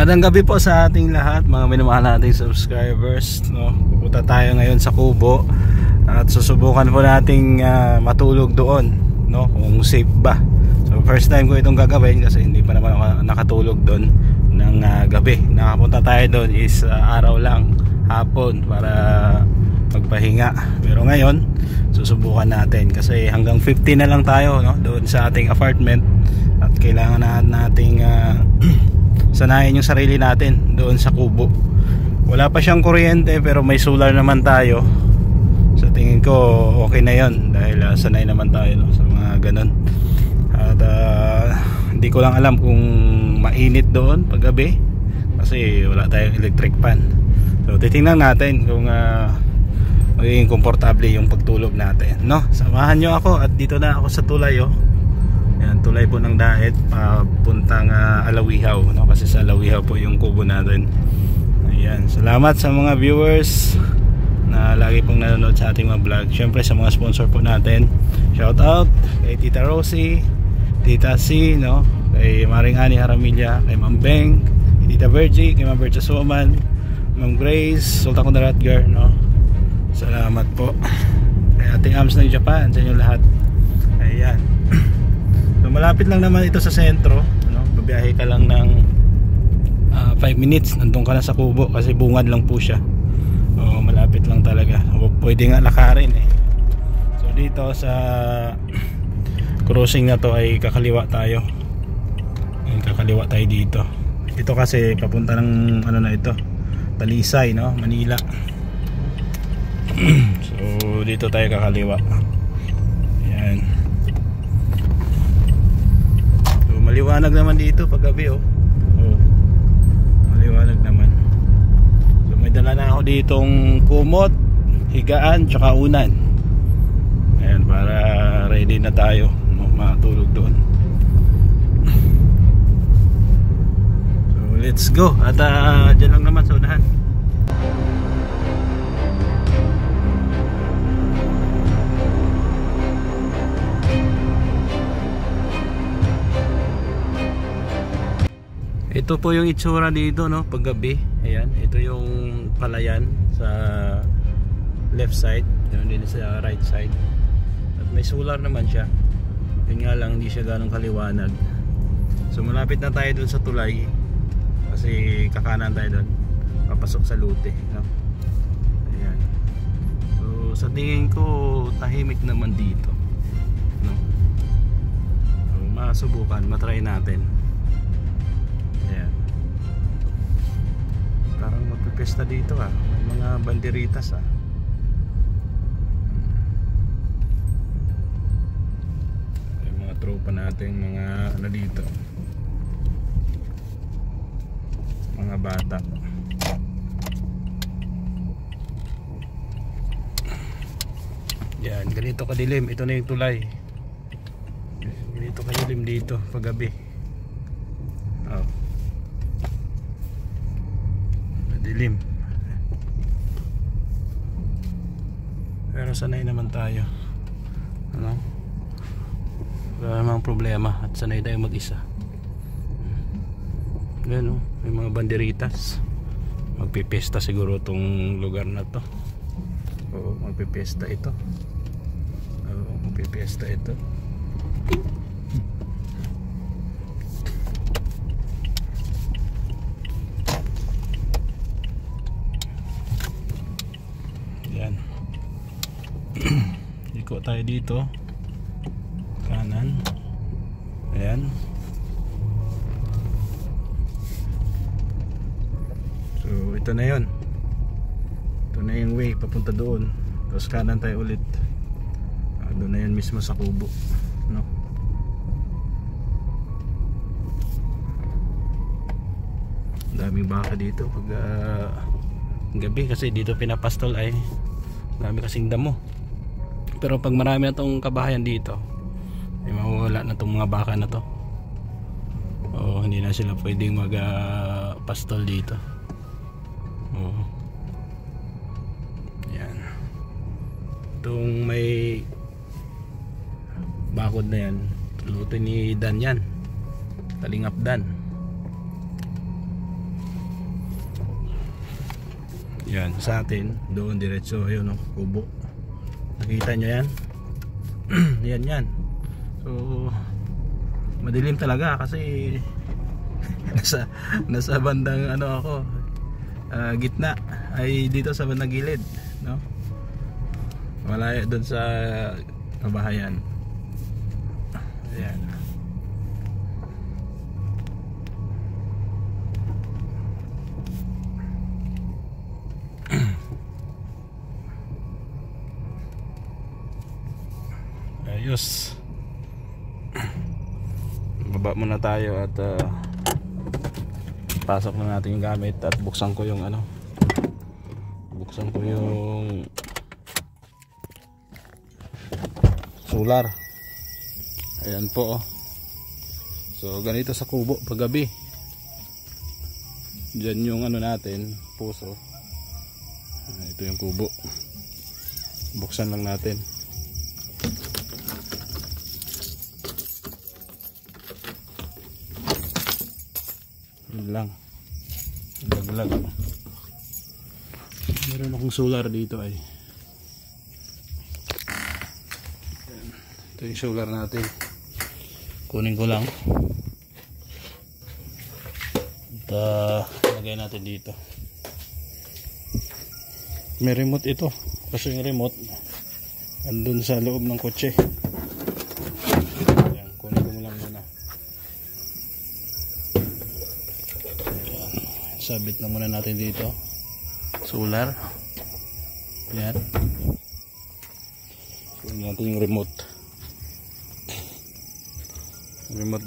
Magandang gabi po sa ating lahat, mga minamahal nating subscribers, no? Pupunta tayo ngayon sa Kubo at susubukan po nating matulog doon, no? Kung safe ba. So first time ko itong gagawin kasi hindi pa naman ako nakatulog doon ng gabi. Nakapunta tayo doon is araw lang, hapon, para magpahinga. Pero ngayon susubukan natin kasi hanggang 50 na lang tayo, no? Doon sa ating apartment at kailangan nating sanayin yung sarili natin doon sa Kubo. Wala pa siyang kuryente pero may solar naman tayo. Sa tingin ko okay na yon dahil sanay naman tayo, no, sa mga ganun. At hindi ko lang alam kung mainit doon pag gabi kasi wala tayong electric fan. So titingnan natin kung magiging komportable yung pagtulog natin, no? Samahan nyo ako at dito na ako sa tulay, oh. Yan, tulay po ng Daet papuntang Alawihaw, no? Kasi sa Alawihaw po yung kubo natin. Ayan, salamat sa mga viewers na lagi pong nanonood sa ating mga vlog. Syempre sa mga sponsor po natin, shout out kay Tita Rosie, Tita C, no? Kay Maring Ani Haramilla, kay Ma'am Beng, kay Tita Virgie, kay Ma'am Bercha Suman, Ma'am Grace, Sultan Kundaratgar, no? Salamat po kay Ating Ams ng Japan, sa inyo lahat. Ayan. So, malapit lang naman ito sa sentro, no? Babiyahe ka lang ng 5 minutes, nandun ka na sa Kubo kasi bungad lang po siya. O, malapit lang talaga. O, pwede nga lakarin eh. So dito sa crossing na to ay kakaliwa tayo. Ayan, kakaliwa tayo dito. Ito kasi papunta ng ano na ito, Talisay, no? Manila. So dito tayo kakaliwa. Ayan. Maliwanag naman dito pag gabi, oh. Oh. Maliwanag naman. So may dala na ako ditong kumot, higaan, tsaka unan. Ayan, para ready na tayo, no, matulog doon. So let's go. At dyan lang naman sa unahan. Ito po yung itsura dito, no, pag gabi. Ayan, ito yung palayan sa left side, yun din sa right side. At may solar naman siya. Yun nga lang, hindi siya ganong kaliwanag. So malapit na tayo dun sa tulay kasi kakanan tayo dun, papasok sa Lute, no? Ayan. So sa tingin ko tahimik naman dito, no? So masubukan, matry natin. Parang magpipesta dito, may mga banderitas, yung mga tropa natin, mga ano dito, mga bata. Yan, ganito kadilim. Ito na yung tulay. Ganito kadilim dito pag gabi. Oh, dilim. Pero sanay naman tayo, ano? Wala namang problema at sanay tayo mag-isa. Ganun, may mga banderitas. Magpipesta siguro tong lugar na to. O magpipesta ito. O magpipesta ito. Iko tayo dito kanan. Ayan. So ito na yon, ito na yung way papunta doon, tapos kanan tayo ulit. Doon na yun mismo sa Kubo, no? Daming baka dito pag gabi kasi dito pinapastol ay dami kasing damo. Pero pag marami na tong kabahayan dito, ay mawawala na tong mga baka na to. O hindi na sila pwedeng mag-pastol dito. O yan. Itong may bakod na yan, luto ni Dan yan, Kalingap Dan. Yan, sa atin doon diretso, ayun no, kubo. Nakita nyo yan? Yan. So madilim talaga kasi nasa bandang ano ako, gitna, ay dito sa bandang gilid, no? Malayo doon sa kabahayan. Ayan. Ayos. Baba muna tayo at pasok na natin yung gamit at buksan ko yung solar. Ayan po, oh. So ganito sa kubo paggabi. Diyan yung natin, puso. Ito yung kubo. Buksan lang natin. Yun lang. Laglag. Meron akong solar dito ay. Ito yung solar natin. Kunin ko lang. At lagay natin dito. May remote ito. Kasi yung remote andun sa loob ng kotse. Ayan, kunin ko lang muna. Sabit na muna natin dito solar. Yan, kunin natin yung remote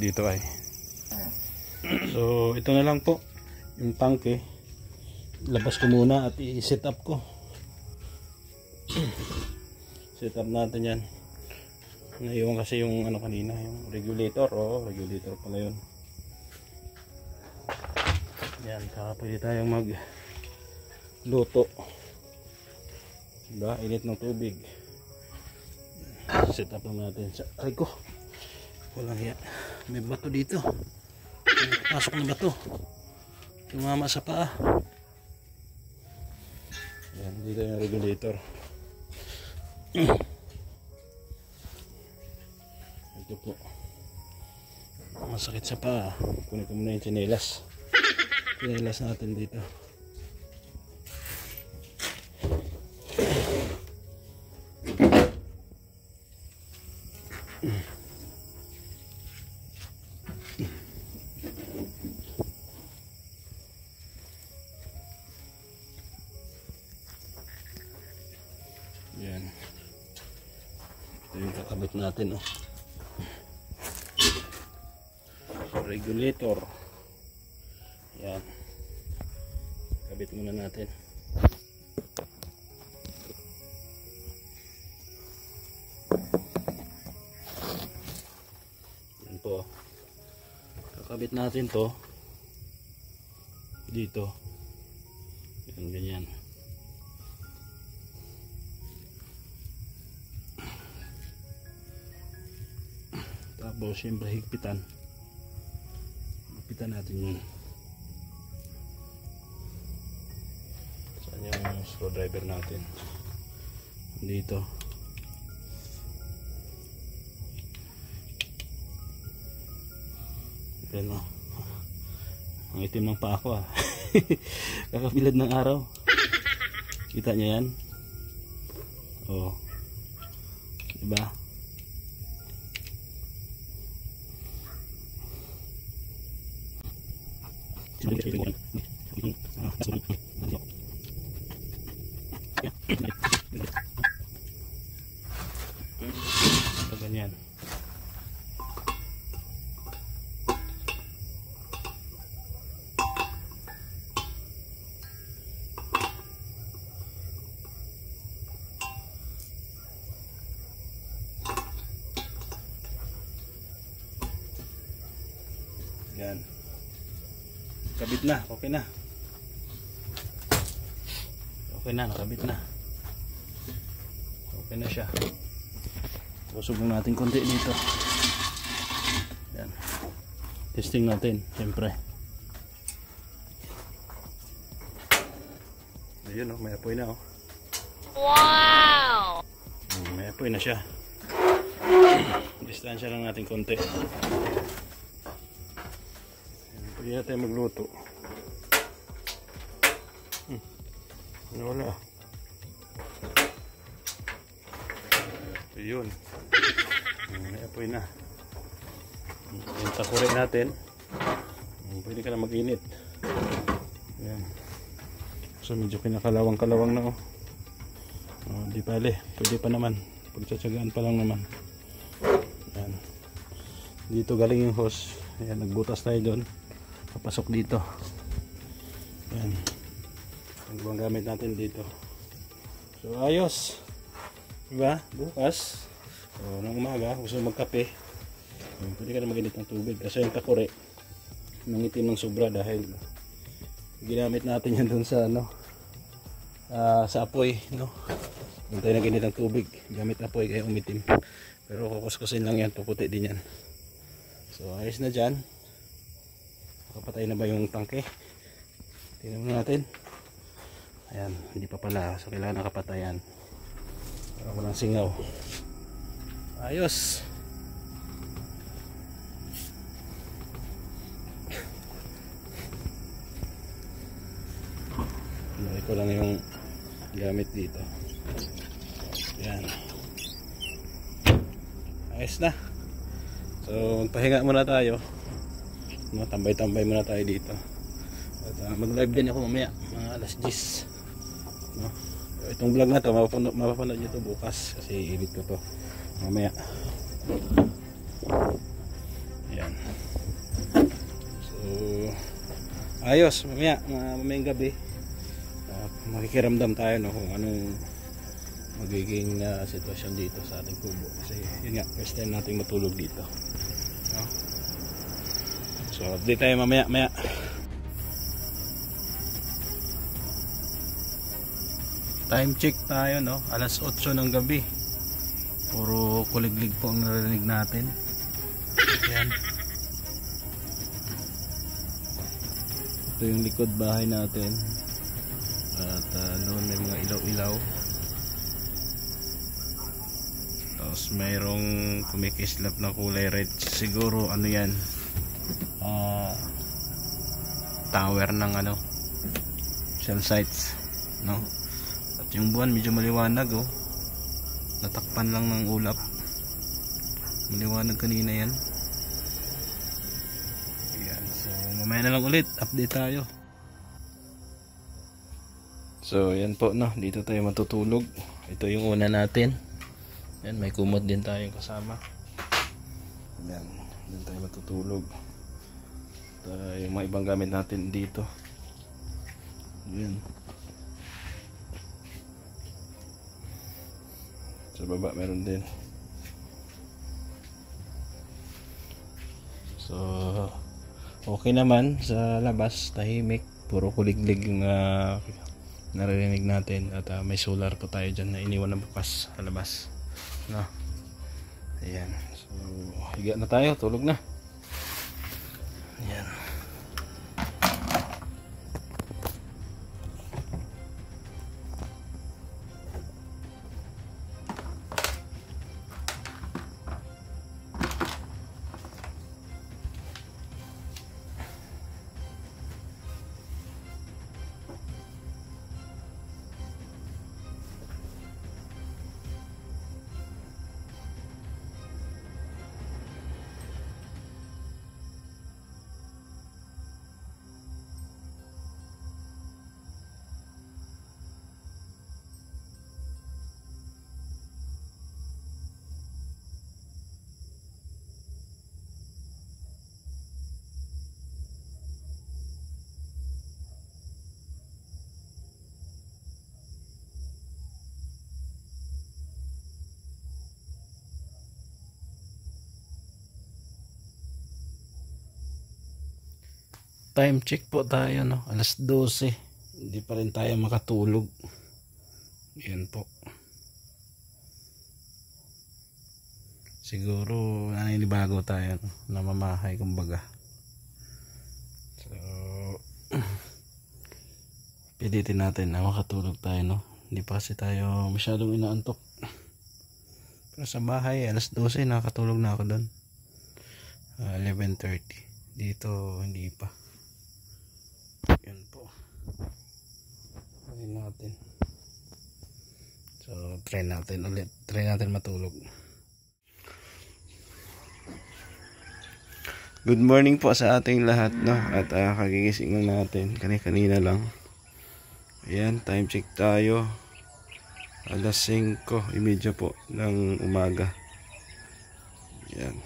dito ay. So ito na lang po yung tangke. Labas ko muna at i-set up ko. Set up natin yan. Naiwan kasi yung kanina, yung regulator. Regulator pala yun. Yan, saka pwede tayong magluto. Diba? Init ng tubig. Set up lang natin. Ay ko, walang yan. May bato dito. Pasok na bato. Tumama sa paa. Yan, dito yung regulator. Ito po. Masakit sa paa. Kunin ko muna yung tsinelas. Tsinelas natin dito. Yan. Ito yung kakabit natin, oh. Regulator. Yan. Kabit muna natin. Yan po. Kakabit natin to dito. Yan, ganyan. Tapos siyempre higpitan natin yun. Saan yung screwdriver natin? Dito. Yan, oh. Ang itim ng paa ko, ah. Kakabilad ng araw. Kita nyo yan? Oh. Diba? Ito ganyan. Yan. Kabit na, okay na. Okay na, nakabit na. Okay na siya. Usog lang natin konti dito. Yan. Testing natin, siyempre. Ayun oh, may apoy na oh. Wow! May apoy na siya. Distansya lang natin konti. Pwede na tayo magluto. Wala. Ayun. May apoy na. Yung takuri natin. Pwede ka na mag-init. Ayan. So medyo kinakalawang-kalawang na oh. Di pale. Pwede pa naman. Pagtsatsagaan pa lang naman. Ayan. Dito galing yung hose. Ayan, nagbutas tayo doon. Papasok dito. Ayan. Ang buwang gamit natin dito. So ayos. Diba? Bukas. So nung umaga, gusto magkape. Pwede ka na mag-init ng tubig. Kasi yung takore, nangitim ng sobra dahil ginamit natin yan doon sa ano, sa apoy, no? Doon tayo nag-init ng tubig. Gamit apoy kaya umitim. Pero kukuskusin lang yan, puputi din yan. So ayos na dyan. Nakapatay na ba yung tangke? Tingnan natin. Ayan, hindi pa pala. So kailangan nakapatayan. Para walang singaw. Ayos. Laki ko lang yung gamit dito. Ayan. Ayos na. So magpahinga muna tayo. Tambay-tambay muna tayo dito. At mag-live din ako mamaya, mga alas 10. No? Itong vlog na to mapapanood nyo to bukas kasi edit ko to mamaya. Ayan. So ayos, mamayang gabi makikiramdam tayo no, kung anong magiging sitwasyon dito sa ating kubo kasi yun nga, first time natin matulog dito no? So update tayo mamaya. Time check tayo no, alas 8 ng gabi. Puro kuliglig po ang narinig natin. Ayan. Ito yung likod bahay natin. At noon may mga ilaw-ilaw. Tapos mayroong kumikislap na kulay red. Siguro ano yan, tower ng ano, cell sites no. At yung buwan medyo maliwanag oh. Natakpan lang ng ulap. Maliwanag kanina yan. Ayan. So mamaya na lang ulit, update tayo. So yan po no, dito tayo matutulog. Ito yung una natin. Yan, may kumot din tayong kasama. Yan, dito tayo matutulog. Yung mga ibang gamit natin dito. Yan. Sa baba meron din. So okay naman sa labas, tahimik, puro kuliglig yung naririnig natin. At may solar po tayo dyan na iniwan na bukas sa labas no? Ayan. So higa na tayo, tulog na. Ayan. Time check po tayo no, alas 12. Hindi pa rin tayo makatulog. Yan po. Siguro naninibago tayo no, namamahay kumbaga. So pilitin natin na makatulog tayo, no? Hindi pa kasi tayo masyadong inaantok. Pero sa bahay alas 12 nakatulog na ako doon. 11:30 dito hindi pa. Yan po. Ayun natin. So try natin ulit. Try natin matulog. Good morning po sa ating lahat, no? At kagigising lang natin kanina lang. Ayan, time check tayo. Alas 5:30 po ng umaga. Ayan.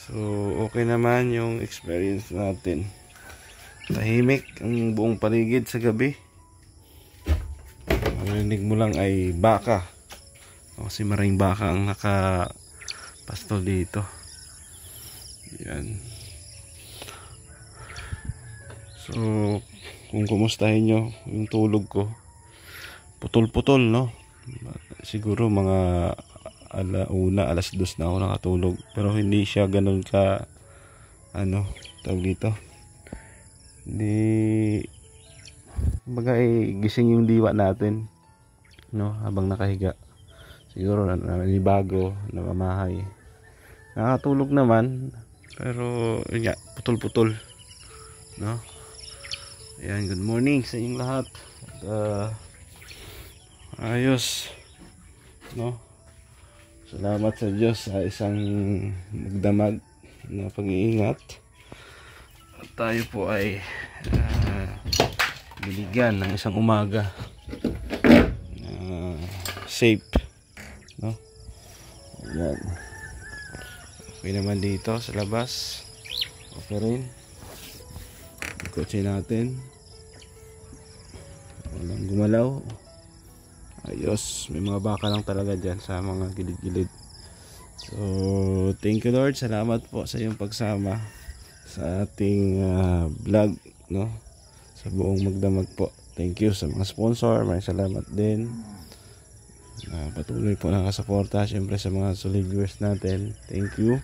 So okay naman yung experience natin. Tahimik ang buong paligid sa gabi. Marinig mo lang ay baka. Kasi maraming baka ang nakapastol dito. Yan. So kung kumustahin nyo yung tulog ko, putol-putol, no? Siguro mga alas 2 na ako nakatulog. Pero hindi siya ganun ka tawag dito. Hindi gising yung diwa natin, no? Habang nakahiga. Siguro nanibago, namamahay. Nakatulog naman. Pero yun nga, putol-putol, no? Ayan, good morning sa inyong lahat. Ayos, no? Salamat sa Diyos sa isang magdamag na pag-iingat. At tayo po ay binigyan ng isang umaga safe, no? Ayan. Okay naman dito sa labas. Okay rin. Yung kotse natin. Walang gumalaw. Ayos. May mga baka lang talaga dyan sa mga gilid-gilid. So, thank you Lord. Salamat po sa iyong pagsama sa ating vlog, no? Sa buong magdamag po. Thank you sa mga sponsor. Maraming salamat din. Patuloy po nakasuporta syempre sa mga solid viewers natin. Thank you.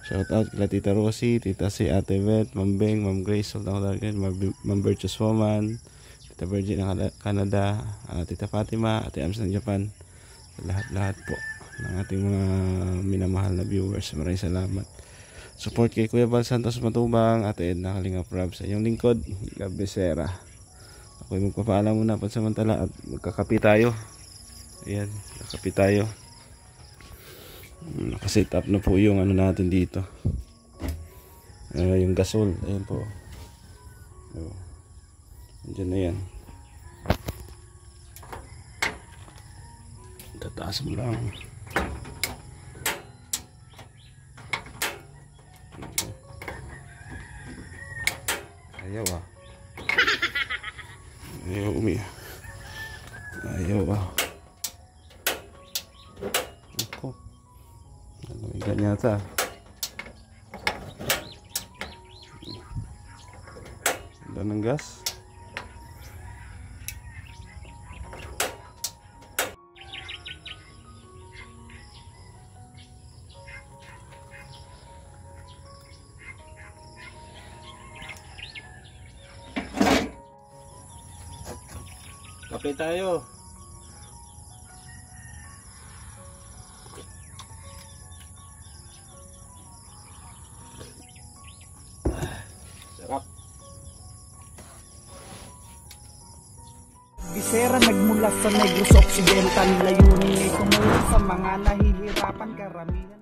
Shout out kila Tita Rosie, Tita Si, Ate Vet, Ma'am Beng, Ma'am Grace, Ma'am Virtuous Woman, Tita Virgin ng Canada, Tita Fatima, Ate Ams ng Japan. Lahat po ng ating mga minamahal na viewers. Maraming salamat. Support kay Kuya Val Santos Matubang, Ate Edna Kalinga Prab, sa iyong lingkod, Gab Becerra. Ako'y magpapaalam muna pansamantala at magkakapi tayo. Ayan, nakapi tayo. Nakaset up na po yung natin dito. Yung gasol. Ayan po. Diyan na yan. Tataas mo lang. Ayaw Ayaw ganyan yata. Ganda ng gas. Kape tayo. Bisera nagmula sa Negros Occidental, layunin ay tumulong sa mga nahihirapan karamihan.